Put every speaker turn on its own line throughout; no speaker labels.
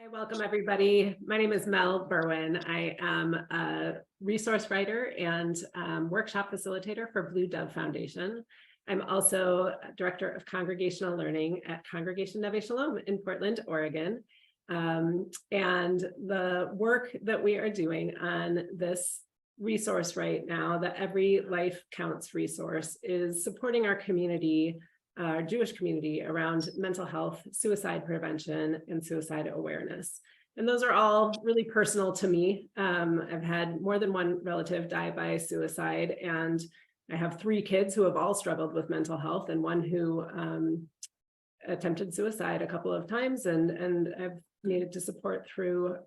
Hi, welcome everybody. My name is Mel Berwin. I am a resource writer and workshop facilitator for Blue Dove Foundation. I'm also Director of Congregational Learning at Congregation Neve Shalom in Portland, Oregon. And the work that we are doing on this resource right now, the Every Life Counts resource, is supporting our community, our Jewish community, around mental health, suicide prevention, and suicide awareness. And those are all really personal to me. I've had more than one relative die by suicide, and I have 3 kids who have all struggled with mental health, and one who attempted suicide a couple of times, and I've needed to support through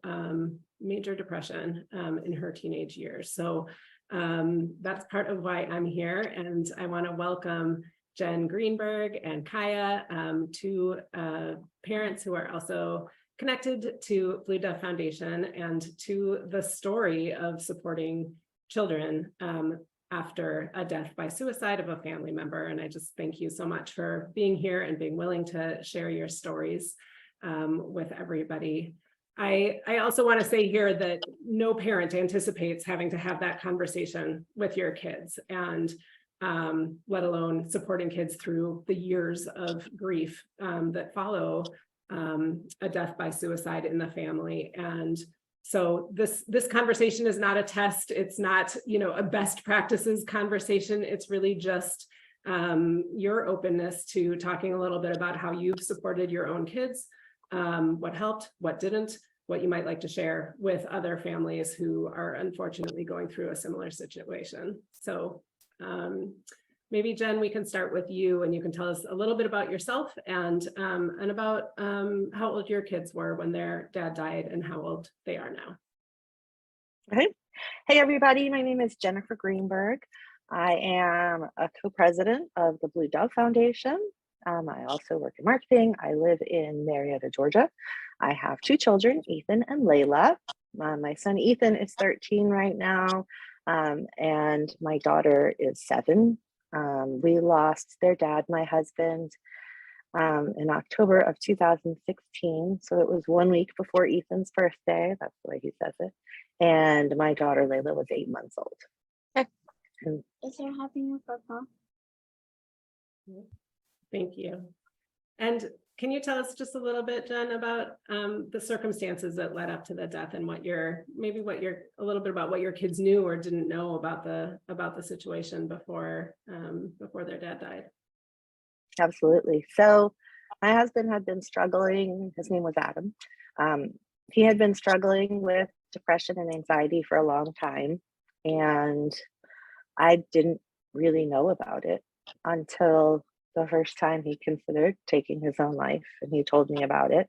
major depression in her teenage years. So that's part of why I'm here, and I want to welcome Jen Greenberg and Kaya, 2 parents who are also connected to Blue Dove Foundation and to the story of supporting children after a death by suicide of a family member. And I just thank you so much for being here and being willing to share your stories with everybody. I also want to say here that no parent anticipates having to have that conversation with your kids, and let alone supporting kids through the years of grief that follow a death by suicide in the family. And so this conversation is not a test. It's not, a best practices conversation. It's really just your openness to talking a little bit about how you've supported your own kids, what helped, what didn't, what you might like to share with other families who are unfortunately going through a similar situation. So maybe Jen, we can start with you, and you can tell us a little bit about yourself and about how old your kids were when their dad died and how old they are now.
Okay. Hey, everybody. My name is Jennifer Greenberg. I am a co-president of the Blue Dove Foundation. I also work in marketing. I live in Marietta, Georgia. I have 2 children, Ethan and Layla. My son Ethan is 13 right now, and my daughter is 7. We lost their dad, my husband, in October of 2016. So it was 1 week before Ethan's birthday. That's the way he says it. And my daughter Layla was 8 months old.
Is there having a purple?
Thank you. And can you tell us just a little bit, Jen, about the circumstances that led up to the death, and a little bit about what your kids knew or didn't know about the situation before their dad died?
Absolutely. So my husband had been struggling. His name was Adam. He had been struggling with depression and anxiety for a long time, and I didn't really know about it until the first time he considered taking his own life, and he told me about it.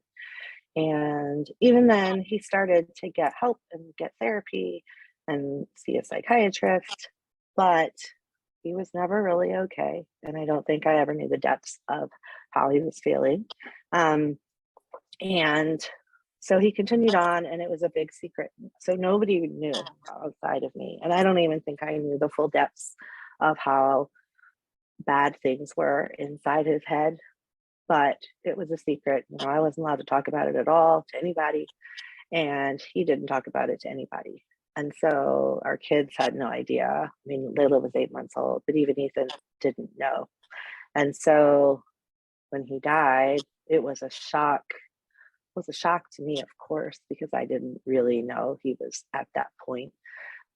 And even then, he started to get help and get therapy and see a psychiatrist, but he was never really okay. And I don't think I ever knew the depths of how he was feeling. And so he continued on, and it was a big secret. So nobody knew outside of me. And I don't even think I knew the full depths of how bad things were inside his head, but it was a secret. I wasn't allowed to talk about it at all to anybody, and he didn't talk about it to anybody. And so our kids had no idea. I mean, Layla was 8 months old, but even Ethan didn't know. And so when he died, it was a shock. It was a shock to me, of course, because I didn't really know he was at that point.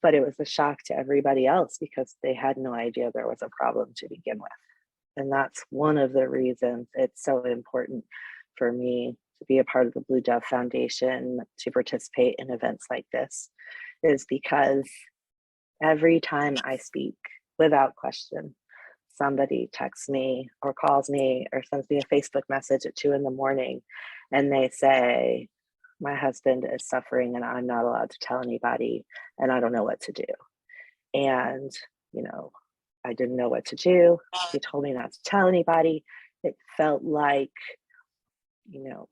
But it was a shock to everybody else because they had no idea there was a problem to begin with. And that's one of the reasons it's so important for me to be a part of the Blue Dove Foundation, to participate in events like this, is because every time I speak, without question, somebody texts me or calls me or sends me a Facebook message at 2 a.m, and they say, my husband is suffering and I'm not allowed to tell anybody, and I don't know what to do. And, I didn't know what to do. He told me not to tell anybody. It felt like,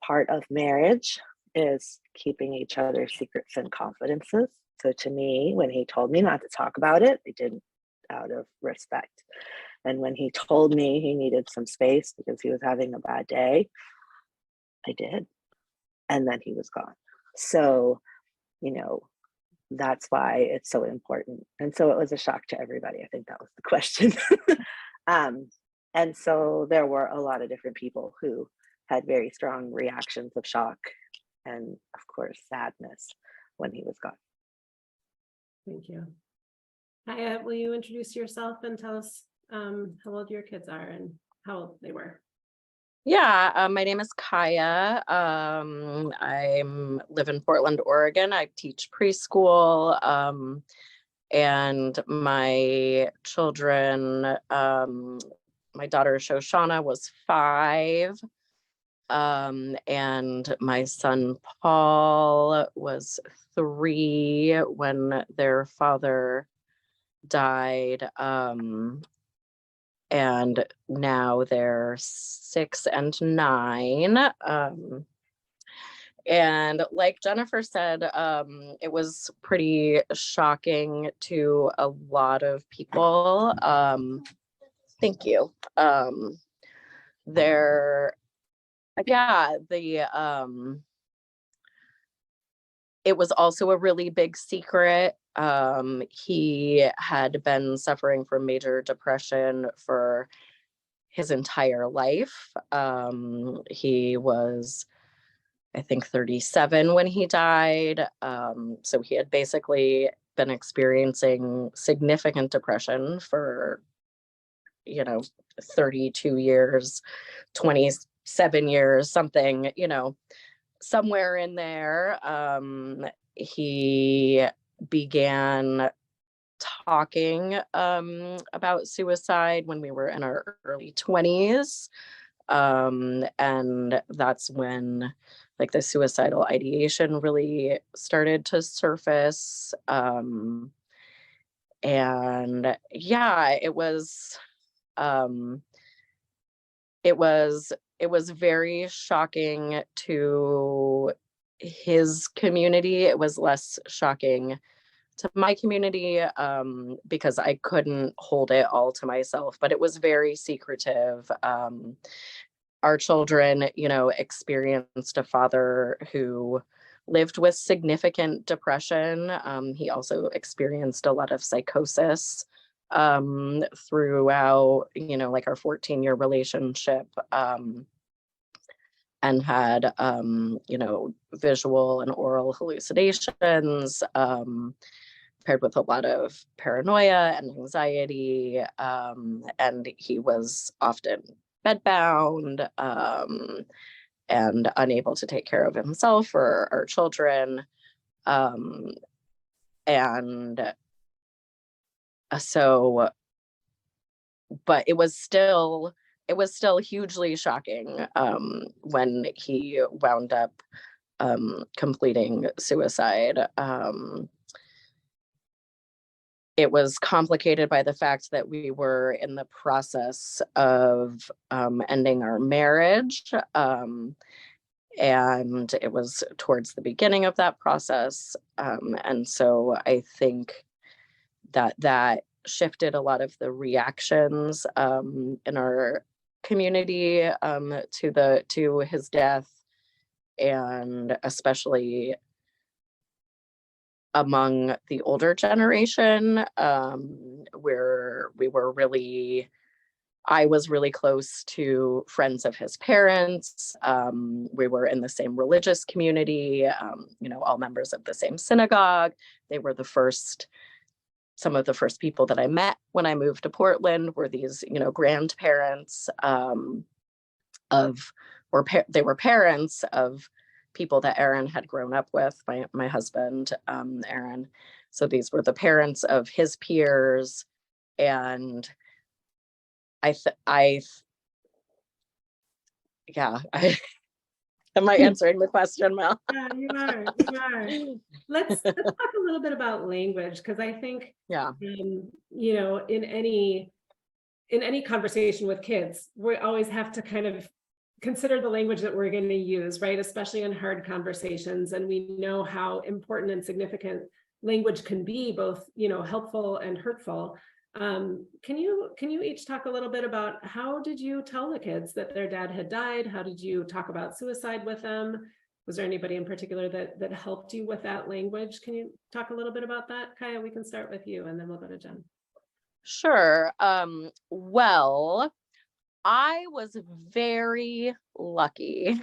part of marriage is keeping each other's secrets and confidences. So to me, when he told me not to talk about it, I didn't, out of respect. And when he told me he needed some space because he was having a bad day, I did. and then he was gone. So, you know, that's why it's so important. And so it was a shock to everybody. I think that was the question. um, and so there were a lot of different people who had very strong reactions of shock and, of course, sadness when he was gone.
Thank you. Kaya, will you introduce yourself and tell us how old your kids are and how old they were?
Yeah, my name is Kaya. I live in Portland, Oregon. I teach preschool, and my children, my daughter Shoshana was 5, and my son Paul was 3 when their father died. And now they're 6 and 9. And like Jennifer said, it was pretty shocking to a lot of people. Thank you. It was also a really big secret. He had been suffering from major depression for his entire life. He was, I think, 37 when he died. So he had basically been experiencing significant depression for, 32 years, 27 years, something, somewhere in there. He began talking about suicide when we were in our early 20s. And that's when like the suicidal ideation really started to surface. And yeah, it was very shocking to his community. It was less shocking to my community because I couldn't hold it all to myself, but it was very secretive. Our children, experienced a father who lived with significant depression. He also experienced a lot of psychosis throughout, like our 14-year relationship, and had, visual and oral hallucinations, paired with a lot of paranoia and anxiety. And he was often bedbound and unable to take care of himself or our children. And so, but it was still hugely shocking when he wound up completing suicide. It was complicated by the fact that we were in the process of ending our marriage. And it was towards the beginning of that process. And so I think that shifted a lot of the reactions in our community to his death, and especially among the older generation, where I was really close to friends of his parents. We were in the same religious community, all members of the same synagogue. They were some of the first people that I met when I moved to Portland were these, grandparents they were parents of people that Aaron had grown up with, my husband, Aaron. So these were the parents of his peers. And am I answering the question, Mel?
Yeah, you are. Let's talk a little bit about language, because I think, in any conversation with kids, we always have to kind of consider the language that we're going to use, right? Especially in hard conversations. And we know how important and significant language can be, both, helpful and hurtful. Can you each talk a little bit about how did you tell the kids that their dad had died? How did you talk about suicide with them? Was there anybody in particular that helped you with that language? Can you talk a little bit about that? Kaya, we can start with you and then we'll go to Jen.
Sure. Well, I was very lucky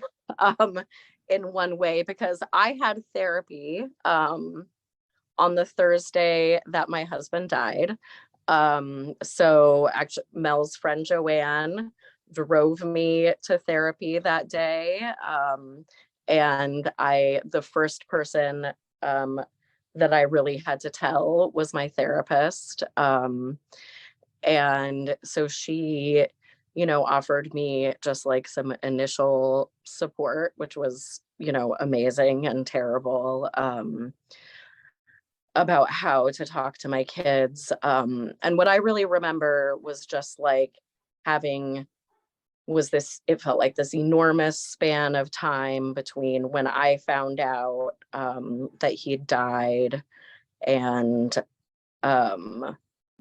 in one way because I had therapy on the Thursday that my husband died. So actually Mel's friend Joanne drove me to therapy that day. And the first person that I really had to tell was my therapist. And so she, offered me just like some initial support, which was, amazing and terrible, about how to talk to my kids. And what I really remember was just like it felt like this enormous span of time between when I found out that he died and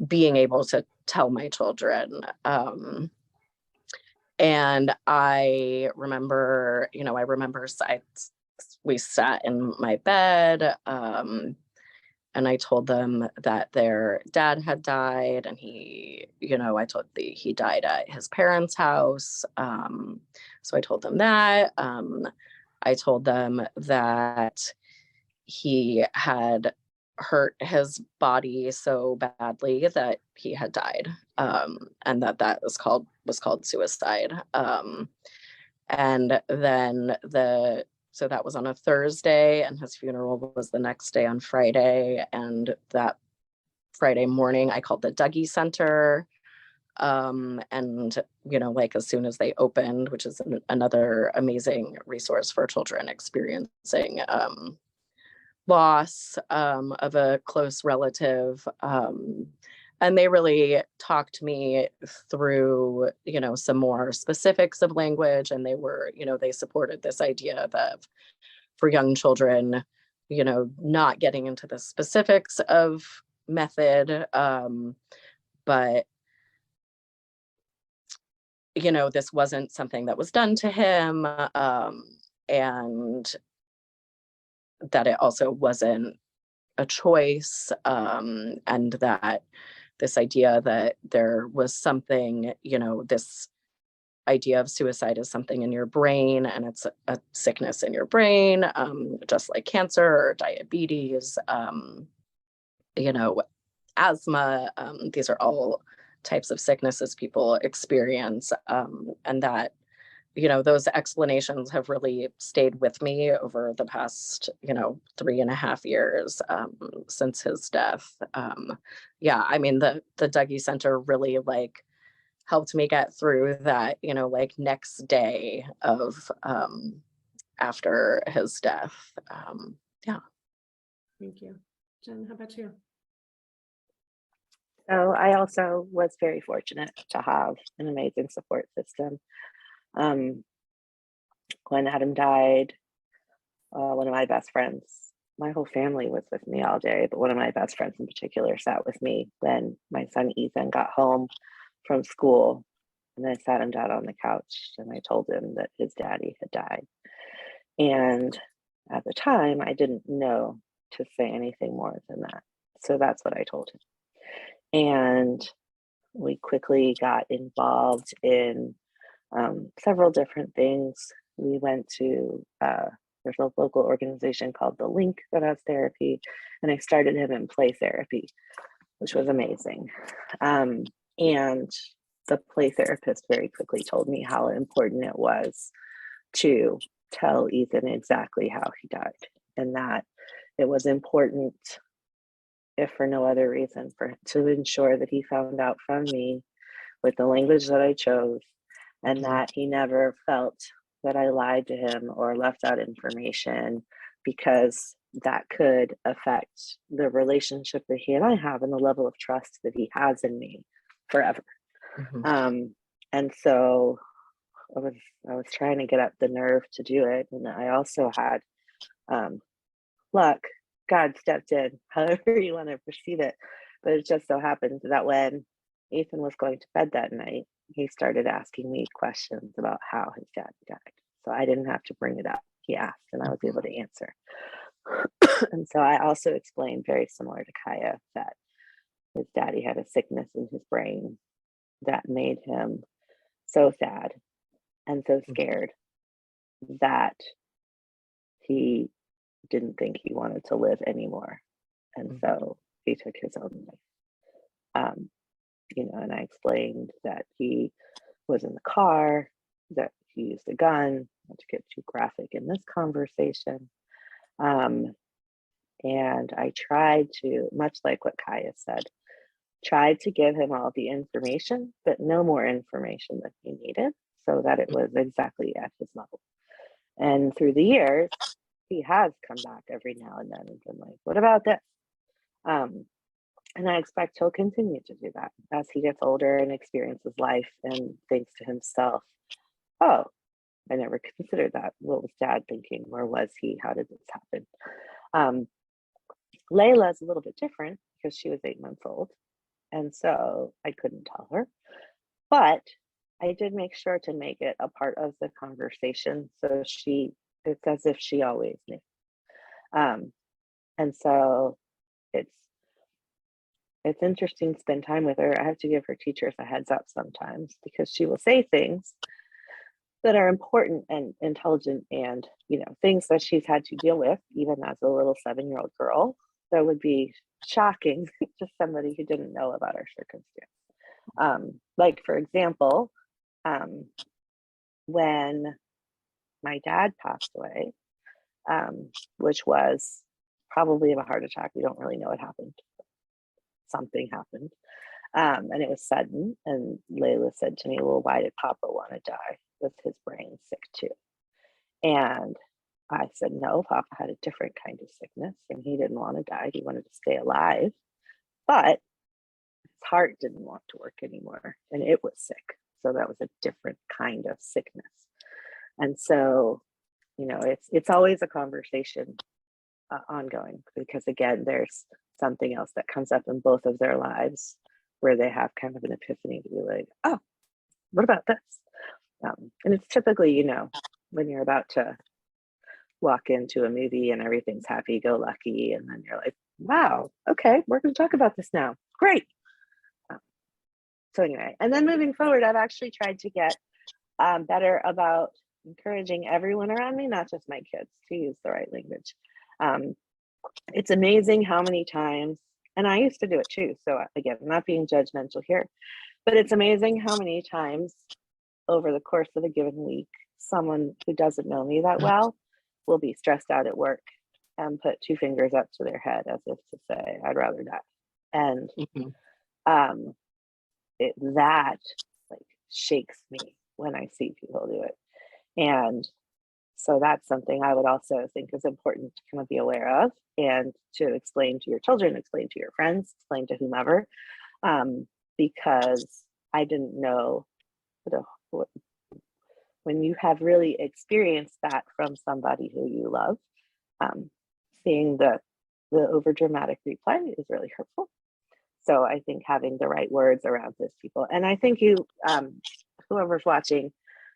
being able to tell my children. And I remember, we sat in my bed and I told them that their dad had died, and he died at his parents' house. So I told them that. I told them that he had hurt his body so badly that he had died, and that was called suicide. And then so that was on a Thursday, and his funeral was the next day on Friday. And that Friday morning, I called the Dougy Center. And, as soon as they opened, which is another amazing resource for children experiencing loss of a close relative. And they really talked me through, some more specifics of language. And they supported this idea that for young children, not getting into the specifics of method, but, this wasn't something that was done to him. And that it also wasn't a choice, and that this idea that there was something, this idea of suicide is something in your brain, and it's a sickness in your brain, just like cancer or diabetes, asthma. These are all types of sicknesses people experience, and that those explanations have really stayed with me over the past, 3.5 years since his death. Yeah, I mean, the Dougy Center really helped me get through that, next day of after his death. Yeah.
Thank you. Jen, how about you?
So I also was very fortunate to have an amazing support system. When Adam died, one of my best friends, my whole family was with me all day, but one of my best friends in particular sat with me when my son Ethan got home from school. And I sat him down on the couch and I told him that his daddy had died. And at the time, I didn't know to say anything more than that. So that's what I told him. And we quickly got involved in several different things. We went to, there's a local organization called The Link that has therapy, and I started him in play therapy, which was amazing. And the play therapist very quickly told me how important it was to tell Ethan exactly how he died, and that it was important, if for no other reason, to ensure that he found out from me with the language that I chose, and that he never felt that I lied to him or left out information, because that could affect the relationship that he and I have and the level of trust that he has in me forever.
Mm-hmm.
And so I was trying to get up the nerve to do it. And I also had luck. God stepped in, however you want to perceive it. But it just so happened that when Ethan was going to bed that night, he started asking me questions about how his dad died. So I didn't have to bring it up. he asked, and I was able to answer. And so I also explained, very similar to Kaya, that his daddy had a sickness in his brain that made him so sad and so scared that he didn't think he wanted to live anymore. And so he took his own life. And I explained that he was in the car, that he used a gun, not to get too graphic in this conversation. And I tried to, much like what Kaya said, tried to give him all the information, but no more information than he needed, so that it was exactly at his level. And through the years, he has come back every now and then and been like, what about this? And I expect he'll continue to do that as he gets older and experiences life and thinks to himself, oh, I never considered that. What was dad thinking? Where was he? How did this happen? Layla's a little bit different because she was 8 months old. And so I couldn't tell her. But I did make sure to make it a part of the conversation. So it's as if she always knew. And so it's interesting to spend time with her. I have to give her teachers a heads up sometimes because she will say things that are important and intelligent and, things that she's had to deal with, even as a little 7-year-old girl, that would be shocking to somebody who didn't know about our circumstance. Like, for example, when my dad passed away, which was probably of a heart attack. We don't really know what happened. Something happened. And it was sudden. And Layla said to me, well, why did Papa want to die? Was his brain sick too? And I said, no, Papa had a different kind of sickness and he didn't want to die. He wanted to stay alive, but his heart didn't want to work anymore and it was sick. So that was a different kind of sickness. And so, it's always a conversation ongoing, because again, there's something else that comes up in both of their lives where they have kind of an epiphany to be like, oh, what about this? And it's typically, when you're about to walk into a movie and everything's happy-go-lucky, and then you're like, wow, okay, we're going to talk about this now. Great. So anyway, and then moving forward, I've actually tried to get better about encouraging everyone around me, not just my kids, to use the right language. It's amazing how many times, and I used to do it too, so again, I'm not being judgmental here, but it's amazing how many times over the course of a given week, someone who doesn't know me that well will be stressed out at work and put 2 fingers up to their head as if to say, I'd rather die. And that like shakes me when I see people do it. And so that's something I would also think is important to kind of be aware of and to explain to your children, explain to your friends, explain to whomever, because I didn't know when you have really experienced that from somebody who you love, seeing the over dramatic replay is really hurtful. So I think having the right words around those people, and I think you, whoever's watching,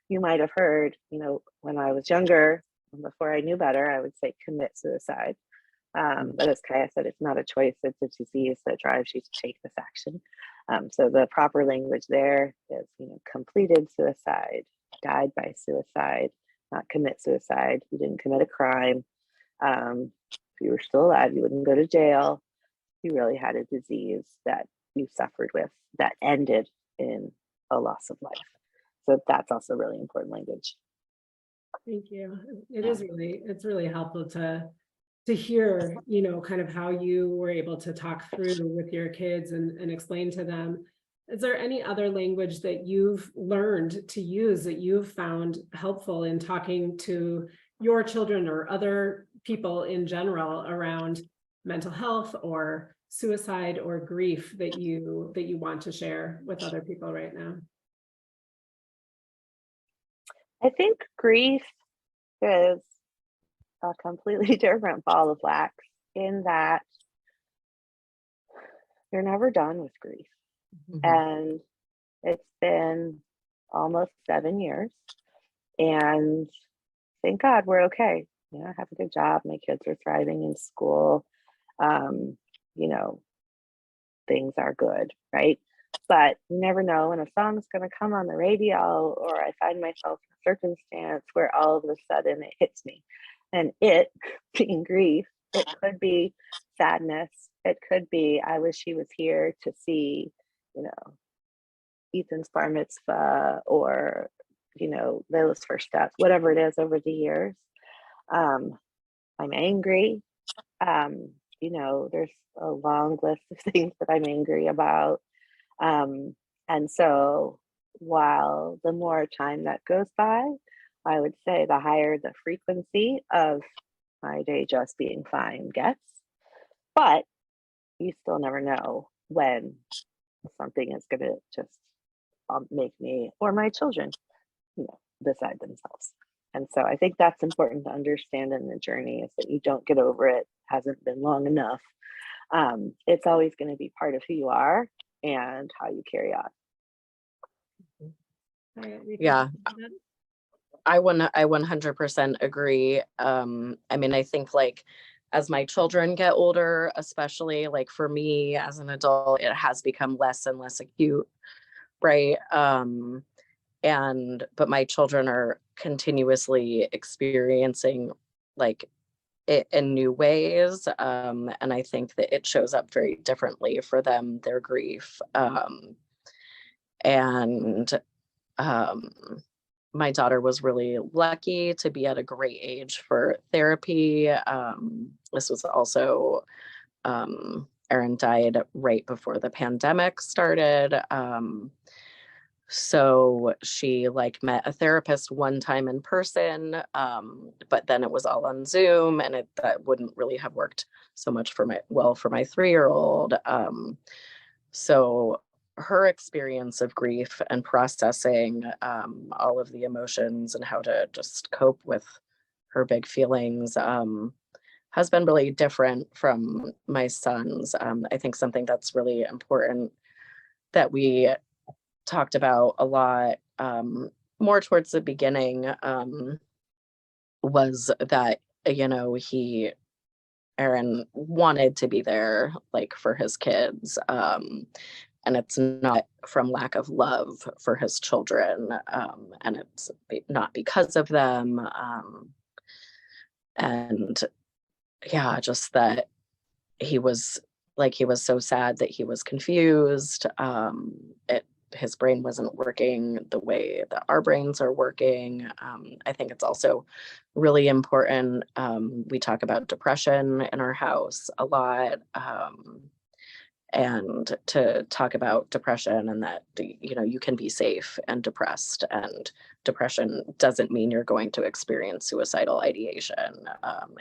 you might have heard, when I was younger, before I knew better, I would say commit suicide. But as Kaya said, it's not a choice, it's a disease that drives you to take this action. So the proper language there is, completed suicide, died by suicide, not commit suicide. You didn't commit a crime. If you were still alive, you wouldn't go to jail. You really had a disease that you suffered with that ended in a loss of life. So that's also really important language.
Thank you. It's really helpful to hear, kind of how you were able to talk through with your kids and explain to them. Is there any other language that you've learned to use that you've found helpful in talking to your children or other people in general around mental health or suicide or grief that you want to share with other people right now?
I think grief is a completely different ball of wax in that you're never done with grief. And it's been almost 7 years, and thank God we're okay. You know, I have a good job. My kids are thriving in school. You know, things are good, right? But you never know when a song's going to come on the radio, or I find myself in a circumstance where all of a sudden it hits me. And it being grief, it could be sadness. It could be, I wish he was here to see, you know, Ethan's bar mitzvah, or, you know, Layla's first steps, whatever it is over the years. I'm angry. You know, there's a long list of things that I'm angry about. And so while the more time that goes by, I would say the higher the frequency of my day just being fine gets. But you still never know when something is going to just make me or my children, you know, decide themselves. And so I think that's important to understand in the journey, is that you don't get over it. Hasn't been long enough. It's always going to be part of who you are and how you carry on.
Yeah, I 100% agree. I mean, I think like as my children get older, especially like for me as an adult, it has become less and less acute, right? But my children are continuously experiencing like it in new ways. And I think that it shows up very differently for them, their grief. My daughter was really lucky to be at a great age for therapy. This was also, Erin died right before the pandemic started. So she like met a therapist one time in person, but then it was all on Zoom, and that wouldn't really have worked so much for my 3-year-old. So her experience of grief and processing all of the emotions and how to just cope with her big feelings has been really different from my son's. I think something that's really important that we talked about a lot more towards the beginning was that, you know, Aaron wanted to be there like for his kids, and it's not from lack of love for his children, and it's not because of them, and yeah, just that he was so sad that he was confused. His brain wasn't working the way that our brains are working. I think it's also really important. We talk about depression in our house a lot, and to talk about depression, and that, you know, you can be safe and depressed, and depression doesn't mean you're going to experience suicidal ideation.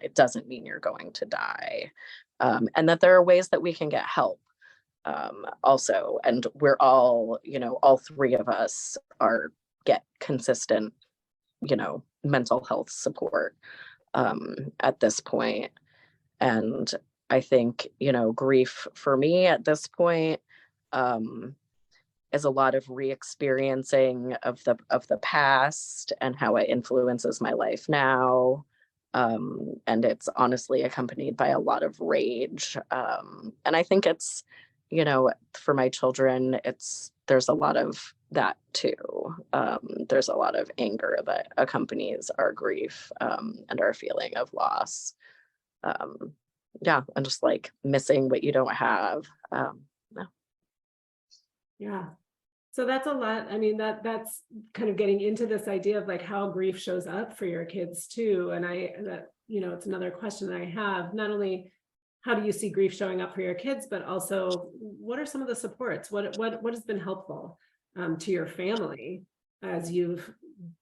It doesn't mean you're going to die, and that there are ways that we can get help. Also, and we're all, you know, all three of us get consistent, you know, mental health support at this point. And I think, you know, grief for me at this point is a lot of re-experiencing of the past and how it influences my life now. And it's honestly accompanied by a lot of rage. And I think it's, you know, for my children, there's a lot of that too. There's a lot of anger that accompanies our grief and our feeling of loss. Yeah, and just like missing what you don't have.
Yeah. So that's a lot. I mean, that's kind of getting into this idea of like how grief shows up for your kids too. And you know, it's another question that I have. Not only how do you see grief showing up for your kids, but also what are some of the supports? What has been helpful to your family as you've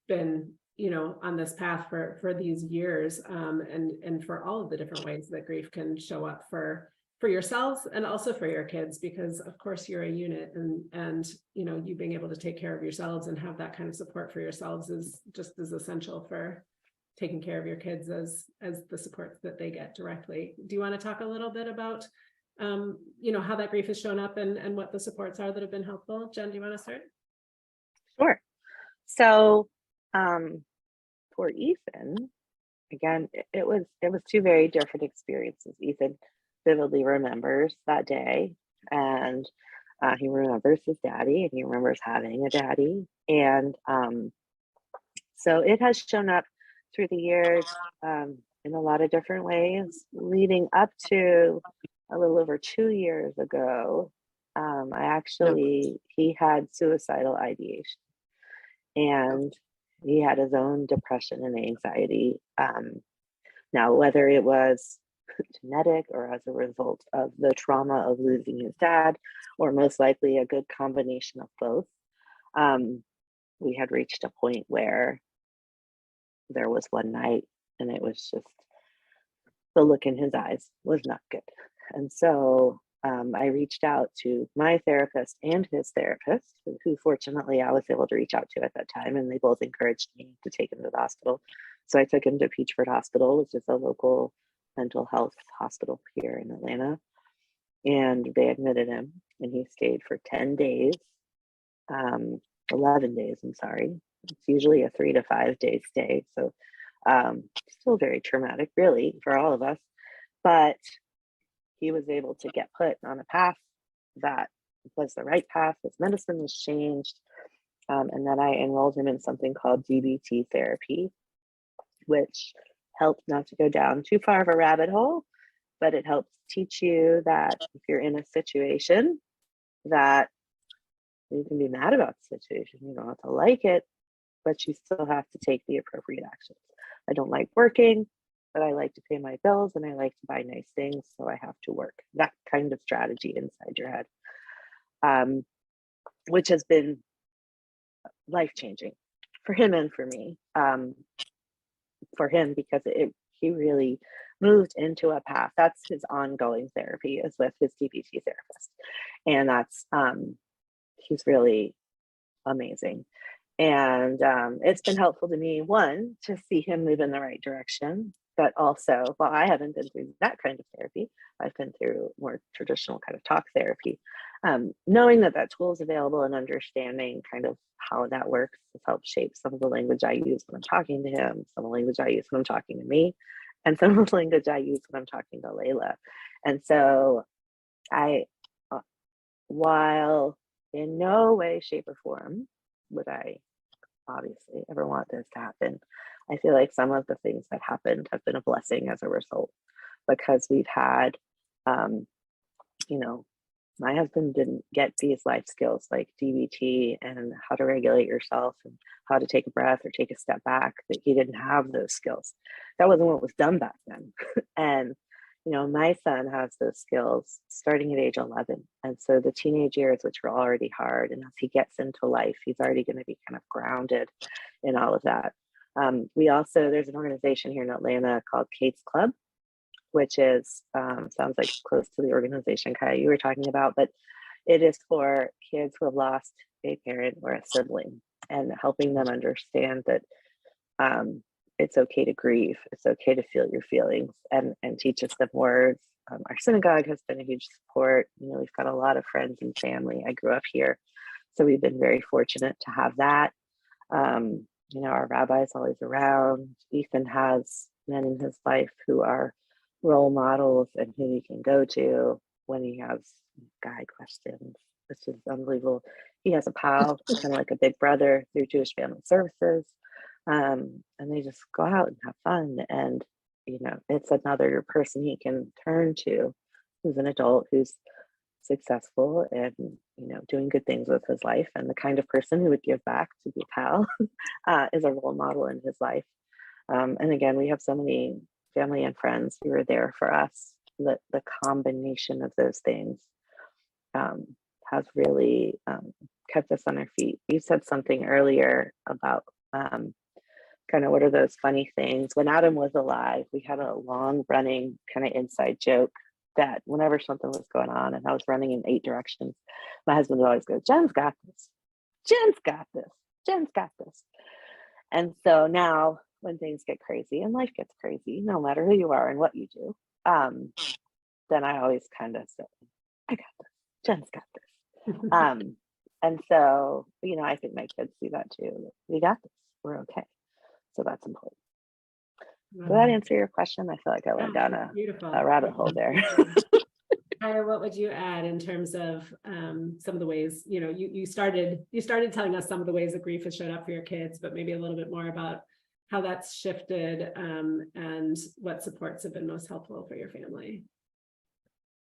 been, you know, on this path for these years, and for all of the different ways that grief can show up for yourselves and also for your kids, because of course you're a unit, and you know, you being able to take care of yourselves and have that kind of support for yourselves is just as essential for taking care of your kids as the support that they get directly. Do you want to talk a little bit about you know, how that grief has shown up and what the supports are that have been helpful? Jen, do you want to start?
Sure. So for Ethan, again, it was two very different experiences. Ethan vividly remembers that day, and he remembers his daddy, and he remembers having a daddy, and so it has shown up through the years in a lot of different ways, leading up to a little over 2 years ago. He had suicidal ideation, and he had his own depression and anxiety. Now, whether it was genetic or as a result of the trauma of losing his dad, or most likely a good combination of both, we had reached a point where there was one night, and it was just the look in his eyes was not good. And so I reached out to my therapist and his therapist, who fortunately I was able to reach out to at that time, and they both encouraged me to take him to the hospital. So I took him to Peachford Hospital, which is a local mental health hospital here in Atlanta, and they admitted him, and he stayed for 10 days, 11 days, I'm sorry. It's usually a 3 to 5 day stay. So still very traumatic, really, for all of us. But he was able to get put on a path that was the right path. His medicine was changed. And then I enrolled him in something called DBT therapy, which helped not to go down too far of a rabbit hole, but it helps teach you that if you're in a situation that you can be mad about the situation, you don't have to like it, but you still have to take the appropriate actions. I don't like working, but I like to pay my bills and I like to buy nice things, so I have to work. That kind of strategy inside your head, which has been life-changing for him and for me. For him, because he really moved into a path. That's his ongoing therapy, is with his DBT therapist. And that's he's really amazing. And it's been helpful to me, one, to see him move in the right direction, but also, well, I haven't been through that kind of therapy. I've been through more traditional kind of talk therapy. Knowing that that tool is available and understanding kind of how that works has helped shape some of the language I use when I'm talking to him, some of the language I use when I'm talking to me, and some of the language I use when I'm talking to Layla. And so while in no way, shape, or form would I obviously ever want this to happen, I feel like some of the things that happened have been a blessing as a result, because we've had, my husband didn't get these life skills like DBT and how to regulate yourself and how to take a breath or take a step back, that he didn't have those skills. That wasn't what was done back then. And my son has those skills starting at age 11. And so the teenage years, which were already hard, and as he gets into life, he's already going to be kind of grounded in all of that. There's an organization here in Atlanta called Kate's Club, which is, sounds like close to the organization, Kaya, you were talking about, but it is for kids who have lost a parent or a sibling, and helping them understand that it's okay to grieve. It's okay to feel your feelings, and teaches them words. Our synagogue has been a huge support. We've got a lot of friends and family. I grew up here, so we've been very fortunate to have that. Our rabbi is always around. Ethan has men in his life who are role models and who he can go to when he has guy questions. It's just unbelievable. He has a pal, kind of like a big brother, through Jewish Family Services. And they just go out and have fun. And, it's another person he can turn to who's an adult, who's successful and, doing good things with his life. And the kind of person who would give back to be a pal is a role model in his life. And again, we have so many family and friends who are there for us. The combination of those things has really kept us on our feet. You said something earlier about kind of what are those funny things. When Adam was alive, we had a long running kind of inside joke that whenever something was going on and I was running in 8 directions, my husband would always go, "Jen's got this. Jen's got this. Jen's got this." And so now when things get crazy and life gets crazy, no matter who you are and what you do, then I always kind of say, "I got this. Jen's got this." And so, I think my kids see that too. We got this. We're okay. So that's important. Does that answer your question? I feel like I went down
Beautiful.
a rabbit hole there.
Tyler, what would you add in terms of some of the ways, you know, you started telling us some of the ways that grief has showed up for your kids, but maybe a little bit more about how that's shifted and what supports have been most helpful for your family.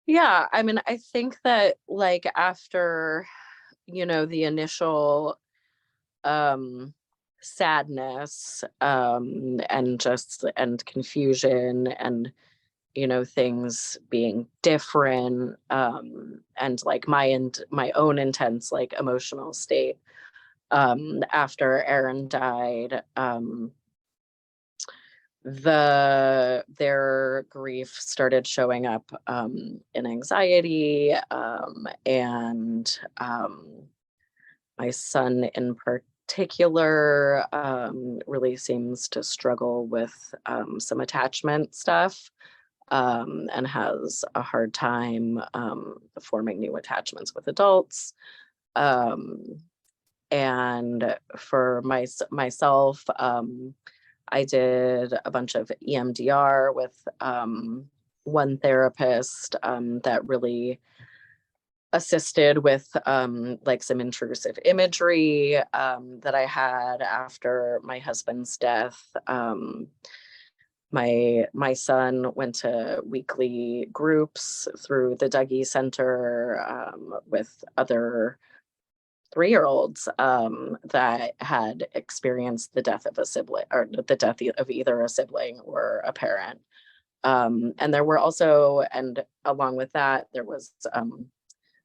Yeah, I mean, I think that like after, you know, the initial sadness and confusion and, you know, things being different and like my own intense like emotional state after Aaron died, their grief started showing up in anxiety and my son in particular really seems to struggle with some attachment stuff and has a hard time forming new attachments with adults. And for myself, I did a bunch of EMDR with one therapist that really assisted with like some intrusive imagery that I had after my husband's death. My son went to weekly groups through the Dougie Center with other 3-year-olds that had experienced the death of a sibling or the death of either a sibling or a parent. And there were also, and along with that, there was,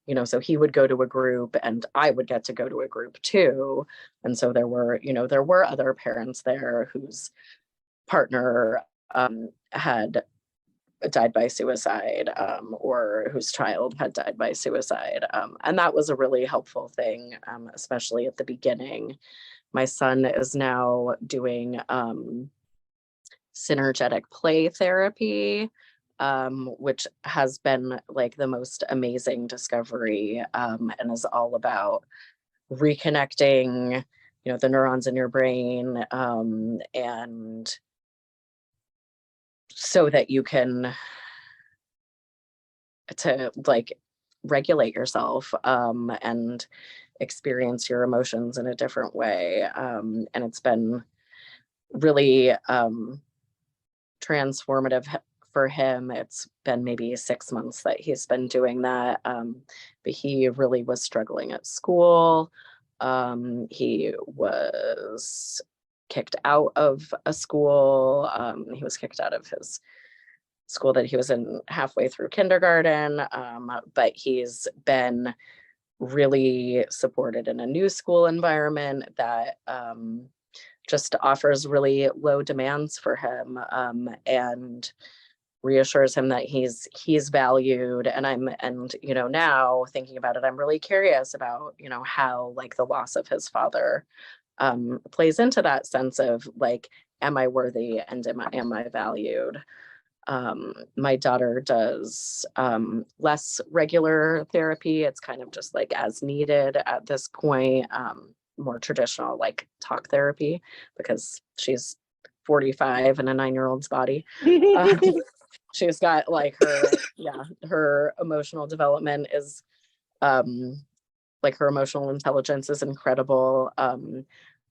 you know, so he would go to a group and I would get to go to a group too. And so there were, you know, there were other parents there whose partner had died by suicide or whose child had died by suicide. And that was a really helpful thing, especially at the beginning. My son is now doing synergetic play therapy, which has been like the most amazing discovery and is all about reconnecting, you know, the neurons in your brain and so that you can to like regulate yourself and experience your emotions in a different way. And it's been really transformative for him. It's been maybe 6 months that he's been doing that. But he really was struggling at school. He was kicked out of a school. He was kicked out of his school that he was in halfway through kindergarten. But he's been really supported in a new school environment that just offers really low demands for him and reassures him that he's valued. And you know, now thinking about it, I'm really curious about, you know, how like the loss of his father plays into that sense of like, am I worthy and am I valued? My daughter does less regular therapy. It's kind of just like as needed at this point, more traditional like talk therapy because she's 45 in a 9-year-old's body. She's got like her emotional development is like her emotional intelligence is incredible.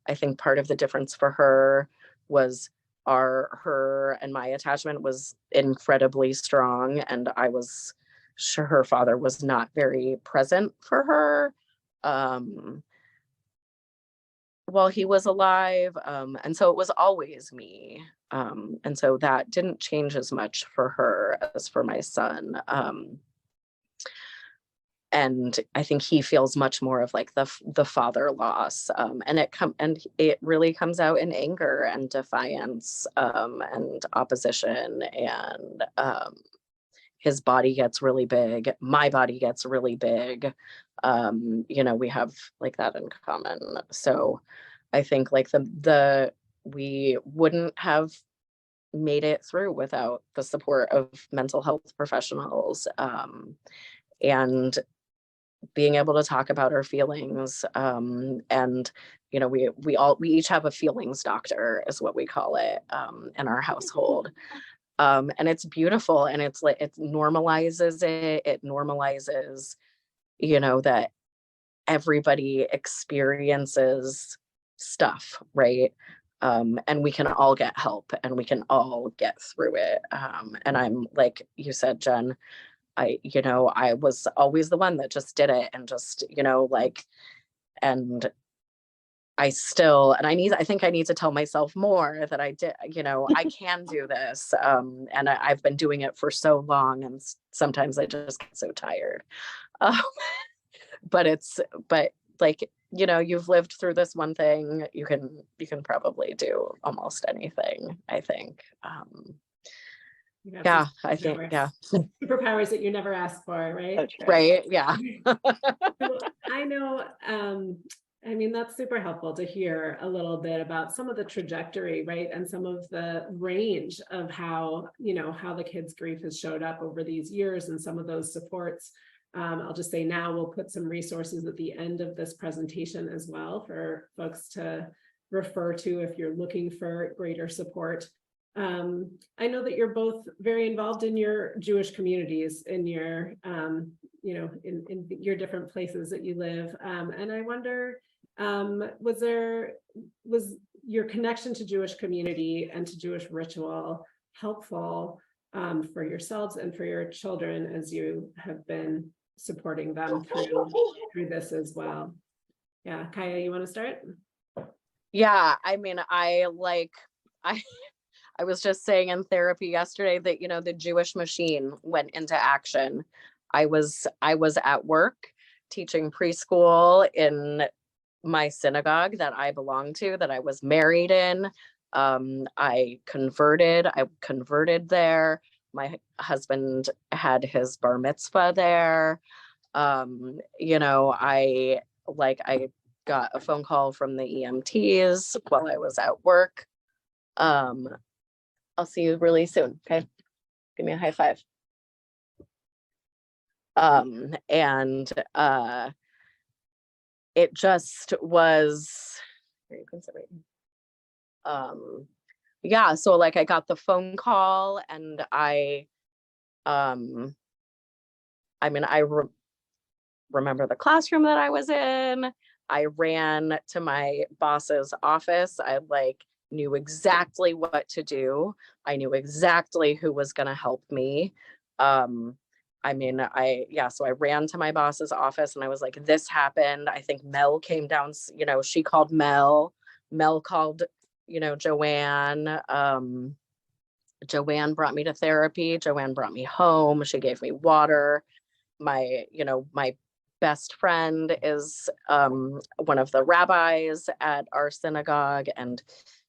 I think part of the difference for her was her and my attachment was incredibly strong, and I was sure her father was not very present for her while he was alive. And so it was always me. And so that didn't change as much for her as for my son. And I think he feels much more of like the father loss, and it really comes out in anger and defiance and opposition, and his body gets really big. My body gets really big. You know, we have like that in common. So I think like we wouldn't have made it through without the support of mental health professionals. And being able to talk about our feelings, and we each have a feelings doctor is what we call it, in our household. And it's beautiful, and it's like it normalizes that everybody experiences stuff, right? And we can all get help, and we can all get through it. And I'm like you said, Jen, I was always the one that just did it, and just, and I think I need to tell myself more that I did, I can do this. And I've been doing it for so long, and sometimes I just get so tired. Um, but like, you've lived through this one thing, you can probably do almost anything, I think.
You have
Yeah,
some
I think, yeah.
superpowers that you never asked for, right?
So true.
Right, yeah.
So I know, I mean, that's super helpful to hear a little bit about some of the trajectory, right? And some of the range of how the kids' grief has showed up over these years, and some of those supports. I'll just say now we'll put some resources at the end of this presentation as well for folks to refer to if you're looking for greater support. I know that you're both very involved in your Jewish communities, in your, in your different places that you live. And I wonder, was your connection to Jewish community and to Jewish ritual helpful for yourselves and for your children as you have been supporting them through this as well? Yeah, Kaya, you want to start?
Yeah, I mean, I was just saying in therapy yesterday that, the Jewish machine went into action. I was at work teaching preschool in my synagogue that I belong to, that I was married in. I converted there. My husband had his bar mitzvah there. I got a phone call from the EMTs while I was at work. I'll see you really soon. Okay. Give me a high five. And it just was very considering. Yeah, so I got the phone call, and I remember the classroom that I was in. I ran to my boss's office. I knew exactly what to do. I knew exactly who was going to help me. So I ran to my boss's office, and I was like, this happened. I think Mel came down, she called Mel. Mel called, Joanne. Joanne brought me to therapy. Joanne brought me home. She gave me water. My best friend is one of the rabbis at our synagogue, and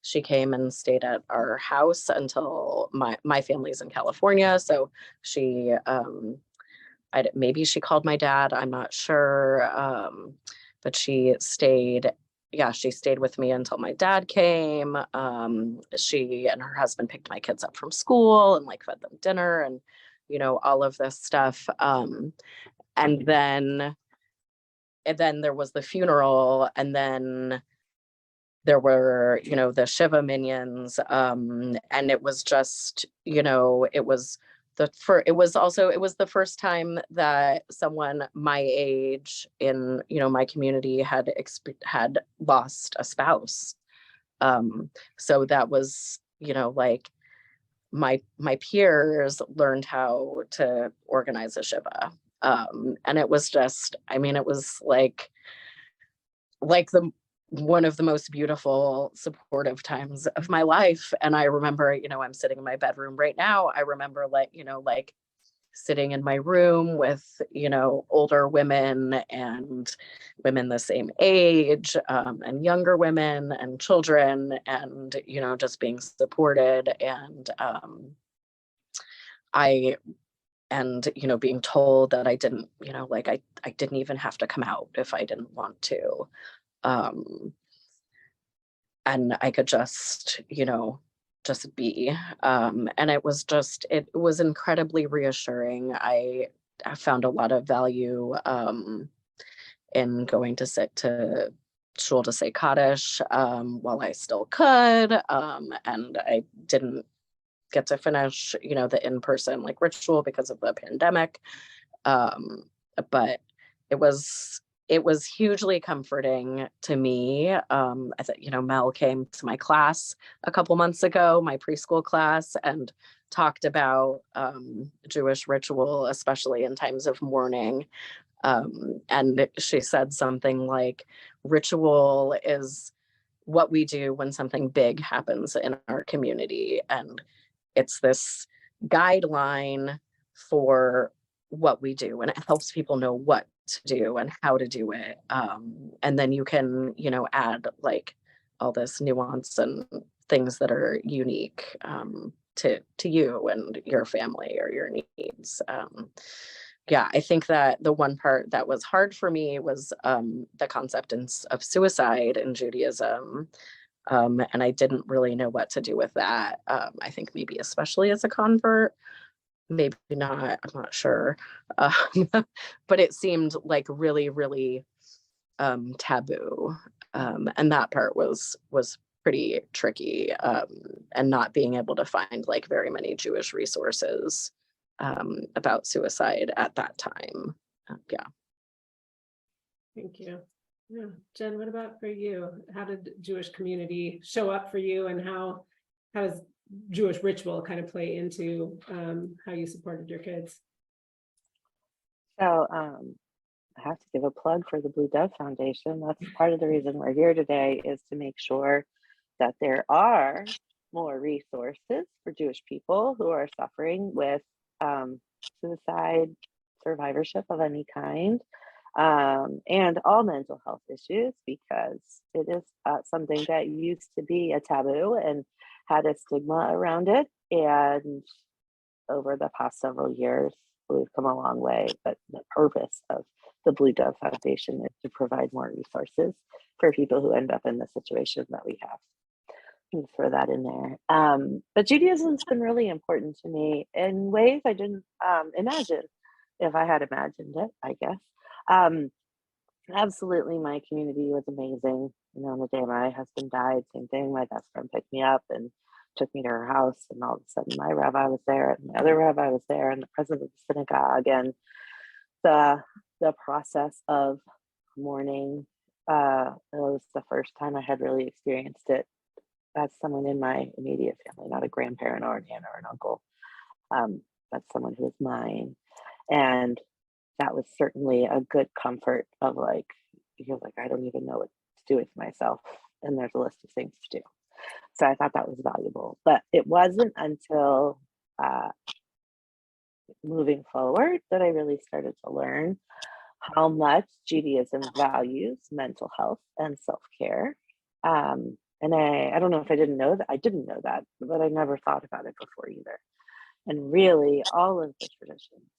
she came and stayed at our house until my family's in California. So she, maybe she called my dad, I'm not sure, but she stayed. Yeah, she stayed with me until my dad came. She and her husband picked my kids up from school and fed them dinner, and all of this stuff. And then there was the funeral, and then there were, the Shiva minions. And it was just, it was the first time that someone my age in, my community had lost a spouse. So that was, my peers learned how to organize a Shiva. And it was just, it was one of the most beautiful, supportive times of my life. And I remember, I'm sitting in my bedroom right now. I remember sitting in my room with, older women and women the same age, and younger women and children, and, just being supported. And being told that I didn't, I didn't even have to come out if I didn't want to. And I could just be. And it was incredibly reassuring. I found a lot of value in going to sit to shul to say Kaddish while I still could. And I didn't get to finish, the in-person like ritual because of the pandemic. But it was hugely comforting to me. I thought, Mel came to my class a couple months ago, my preschool class, and talked about Jewish ritual, especially in times of mourning. And she said something like, ritual is what we do when something big happens in our community. And it's this guideline for what we do, and it helps people know what to do and how to do it. And then you can, add like all this nuance and things that are unique to you and your family or your needs. Yeah, I think that the one part that was hard for me was the concept of suicide in Judaism. And I didn't really know what to do with that. I think maybe especially as a convert, maybe not, I'm not sure. But it seemed like really, really taboo. And that part was pretty tricky, and not being able to find like very many Jewish resources about suicide at that time. Yeah.
Thank you. Yeah. Jen, what about for you? How did Jewish community show up for you, and how does Jewish ritual kind of play into how you supported your kids?
So I have to give a plug for the Blue Dove Foundation. That's part of the reason we're here today, is to make sure that there are more resources for Jewish people who are suffering with suicide, survivorship of any kind, and all mental health issues, because it is something that used to be a taboo and had a stigma around it. And over the past several years, we've come a long way. But the purpose of the Blue Dove Foundation is to provide more resources for people who end up in the situation that we have. And throw that in there. But Judaism's been really important to me in ways I didn't imagine, if I had imagined it, I guess. Absolutely, my community was amazing. On the day my husband died, same thing. My best friend picked me up and took me to her house, and all of a sudden my rabbi was there, and my other rabbi was there, and the president of the synagogue, and the process of mourning. It was the first time I had really experienced it as someone in my immediate family, not a grandparent or an aunt or an uncle, but someone who was mine. And that was certainly a good comfort of like, you're like, I don't even know what to do with myself, and there's a list of things to do. So I thought that was valuable. But it wasn't until moving forward that I really started to learn how much Judaism values mental health and self-care. And I don't know if I didn't know that. I didn't know that, but I never thought about it before either. And really, all of the traditions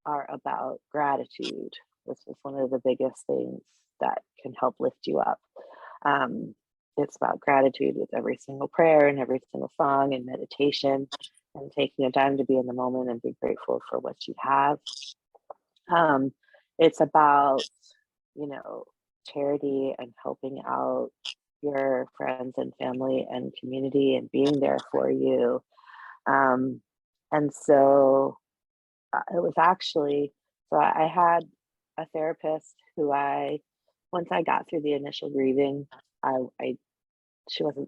are about gratitude, which is one of the biggest things that can help lift you up. It's about gratitude with every single prayer and every single song and meditation, and taking the time to be in the moment and be grateful for what you have. It's about, charity and helping out your friends and family and community and being there for you. And so it was actually, so I had a therapist who once I got through the initial grieving, we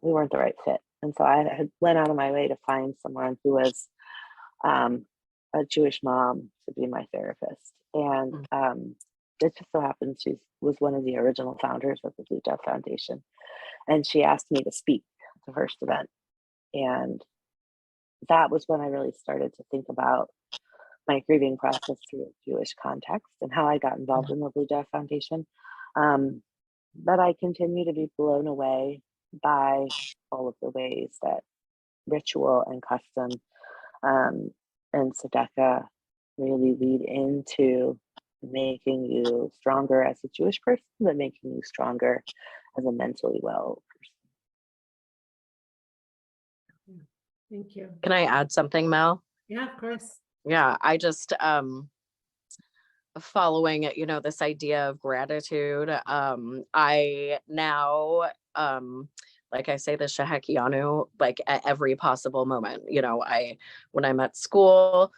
weren't the right fit. And so I had went out of my way to find someone who was a Jewish mom to be my therapist. And it just so happens she was one of the original founders of the Blue Dove Foundation. And she asked me to speak at the first event. And that was when I really started to think about my grieving process through a Jewish context and how I got involved in the Blue Dove Foundation. But I continue to be blown away by all of the ways that ritual and custom and tzedakah really lead into making you stronger as a Jewish person, but making you stronger as a mentally well person.
Thank you.
Can I add something, Mel?
Yeah, of course.
Yeah, I just following, this idea of gratitude. I now, like I say, the Shehekianu, like at every possible moment. When I'm at school,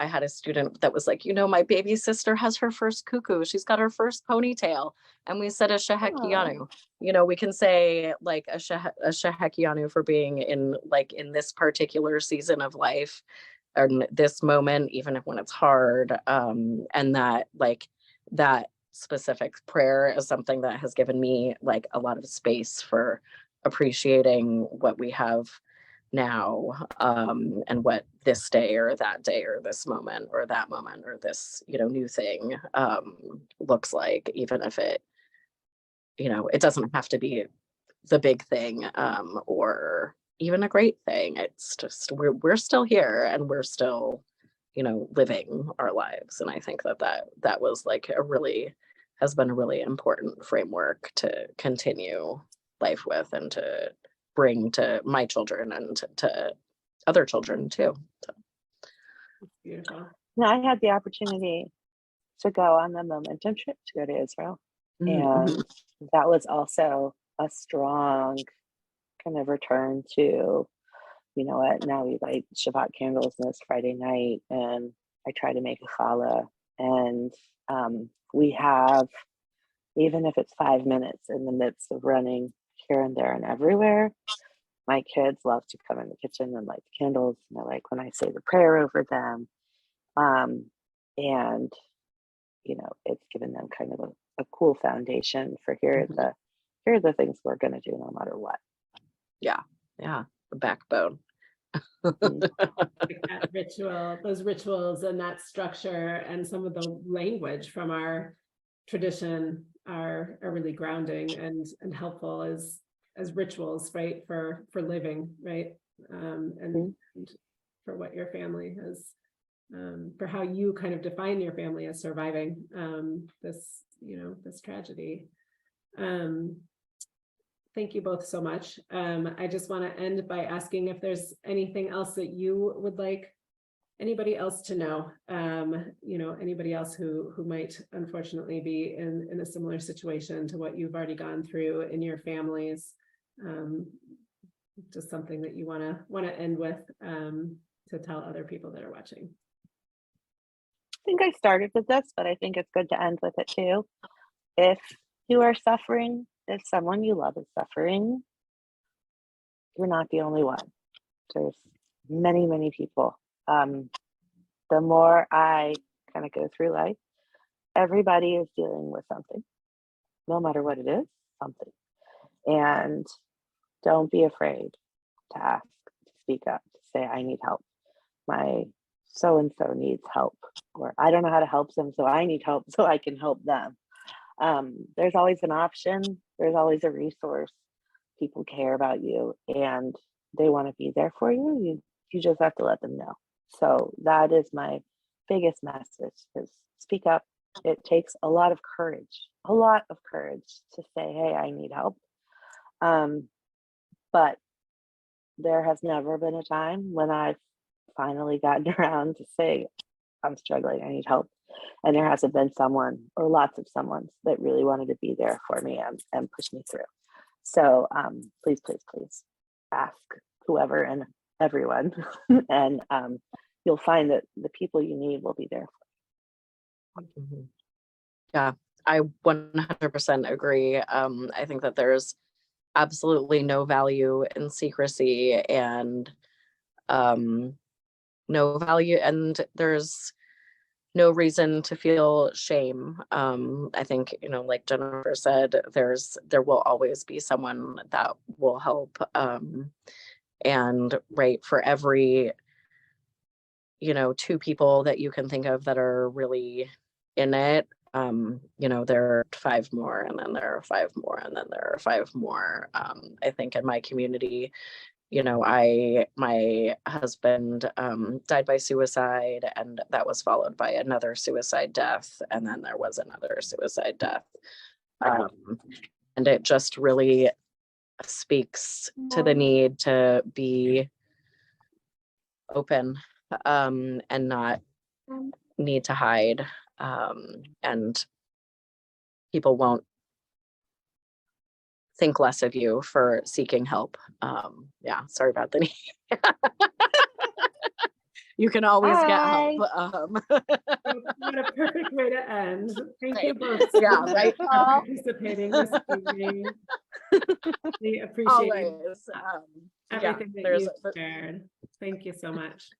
I had a student that was like, my baby sister has her first cuckoo. She's got her first ponytail. And we said a Shehekianu. We can say like a Shehekianu for being in this particular season of life, or in this moment, even when it's hard. And that specific prayer is something that has given me like a lot of space for appreciating what we have now, and what this day or that day or this moment or that moment or this new thing looks like, even if it doesn't have to be the big thing, or even a great thing. It's just we're still here, and we're still living our lives. And I think that was like has been a really important framework to continue life with, and to bring to my children and to other children too. So.
Beautiful.
I had the opportunity to go on the Momentum trip to go to Israel.
Mm-hmm.
And that was also a strong kind of return to, now we light Shabbat candles this Friday night, and I try to make a challah. And we have, even if it's 5 minutes in the midst of running here and there and everywhere, my kids love to come in the kitchen and light the candles. And I like when I say the prayer over them. And, it's given them kind of a cool foundation for here are the things we're going to do no matter what.
Yeah. The backbone.
Like that ritual, those rituals and that structure and some of the language from our tradition are really grounding and helpful as rituals, right, for living, right, and for what your family has, for how you kind of define your family as surviving this tragedy. Thank you both so much. I just want to end by asking if there's anything else that you would like anybody else to know, anybody else who might unfortunately be in a similar situation to what you've already gone through in your families. Just something that you want to end with, to tell other people that are watching.
I think I started with this, but I think it's good to end with it too. If you are suffering, if someone you love is suffering, you're not the only one. There's many, many people. The more I kind of go through life, everybody is dealing with something, no matter what it is, something. And don't be afraid to ask, to speak up, to say, I need help. My so-and-so needs help, or I don't know how to help them, so I need help so I can help them. There's always an option. There's always a resource. People care about you and they want to be there for you. You just have to let them know. So that is my biggest message, is speak up. It takes a lot of courage to say, hey, I need help. But there has never been a time when I've finally gotten around to say, I'm struggling, I need help. And there hasn't been someone or lots of someones that really wanted to be there for me and push me through. So please, please, please ask whoever and everyone. And you'll find that the people you need will be there for you.
Mm-hmm. Yeah, I 100% agree. I think that there's absolutely no value in secrecy, and no value, and there's no reason to feel shame. I think, like Jennifer said, there will always be someone that will help. And right, for every, 2 people that you can think of that are really in it, there are 5 more, and then there are 5 more, and then there are 5 more. I think in my community, my husband died by suicide, and that was followed by another suicide death, and then there was another suicide death. And it just really speaks to the need to be open, and not need to hide. And people won't think less of you for seeking help. Yeah, sorry about the knee. You can always get help.
What a perfect way to end. Thank you both so
Yeah,
much
right,
for
Paul?
participating this evening. We appreciate
Always. Yeah,
everything that
there's
you've shared. Thank you so much.